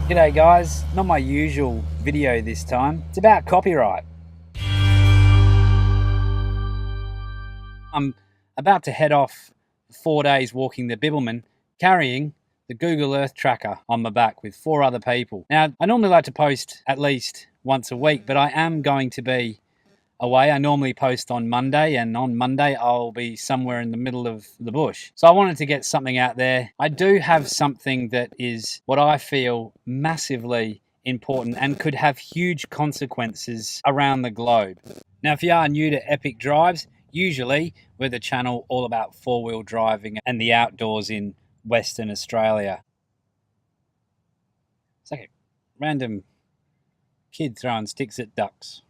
G'day guys, not my usual video this time. It's about copyright. I'm about to head off 4 days walking the Bibbulmun, carrying the Google Earth tracker on my back with 4 other people. Now, I normally like to post at least once a week, but I am going to be away. I normally post on Monday, and on Monday I'll be somewhere in the middle of the bush. So I wanted to get something out there. I do have something that is what I feel massively important and could have huge consequences around the globe. Now, if you are new to Epic Drives, usually we're the channel all about four-wheel driving and the outdoors in Western Australia. It's like a random kid throwing sticks at ducks.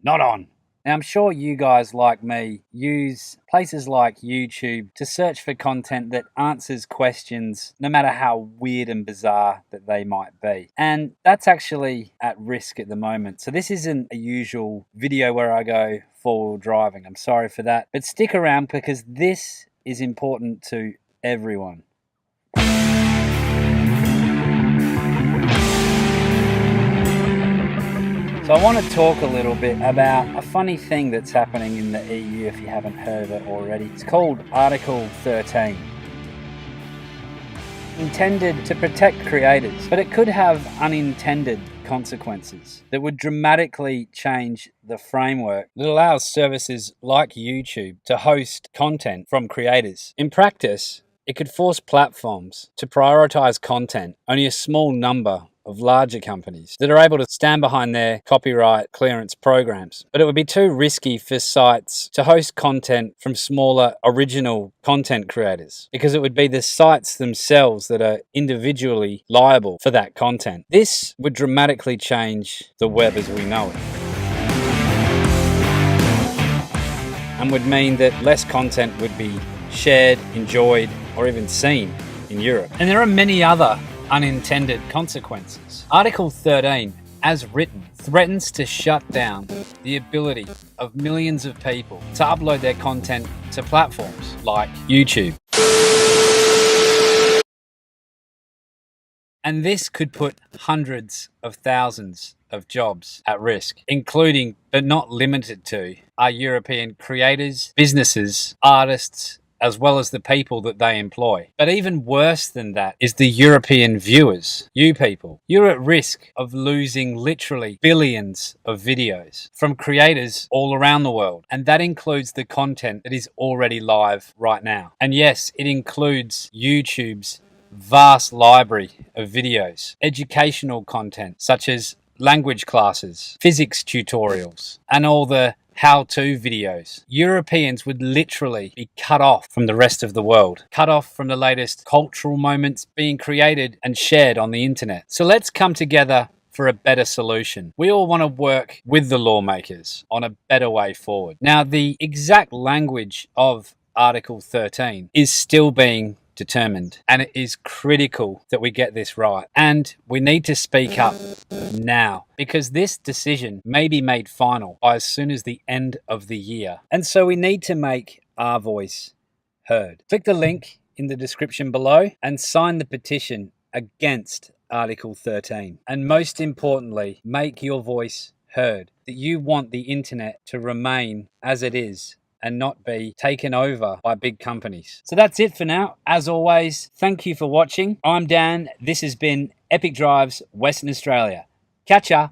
Not on. Now, I'm sure you guys, like me, use places like YouTube to search for content that answers questions, no matter how weird and bizarre that they might be. And that's actually at risk at the moment. So this isn't a usual video where I go four-wheel driving. I'm sorry for that. But stick around because this is important to everyone. So I want to talk a little bit about a funny thing that's happening in the EU if you haven't heard of it already. It's called Article 13. Intended to protect creators, but it could have unintended consequences that would dramatically change the framework that allows services like YouTube to host content from creators. In practice, it could force platforms to prioritize content only a small number of larger companies that are able to stand behind their copyright clearance programs. But it would be too risky for sites to host content from smaller original content creators because it would be the sites themselves that are individually liable for that content. This would dramatically change the web as we know it, and would mean that less content would be shared, enjoyed, or even seen in Europe. And there are many other unintended consequences. Article 13, as written, threatens to shut down the ability of millions of people to upload their content to platforms like YouTube. And this could put hundreds of thousands of jobs at risk, including, but not limited to, our European creators, businesses, artists, as well as the people that they employ. But even worse than that is the European viewers, you people. You're at risk of losing literally billions of videos from creators all around the world. And that includes the content that is already live right now. And yes, it includes YouTube's vast library of videos, educational content such as language classes, physics tutorials, and all the how-to videos. Europeans would literally be cut off from the rest of the world, cut off from the latest cultural moments being created and shared on the internet. So let's come together for a better solution. We all want to work with the lawmakers on a better way forward. Now, the exact language of Article 13 is still being determined, and it is critical that we get this right, and we need to speak up now because this decision may be made final by as soon as the end of the year, and so we need to make our voice heard. Click the link in the description below and sign the petition against Article 13, and most importantly, make your voice heard, that you want the internet to remain as it is and not be taken over by big companies. So that's it for now. As always, thank you for watching. I'm Dan. This has been Epic Drives Western Australia. Catch ya.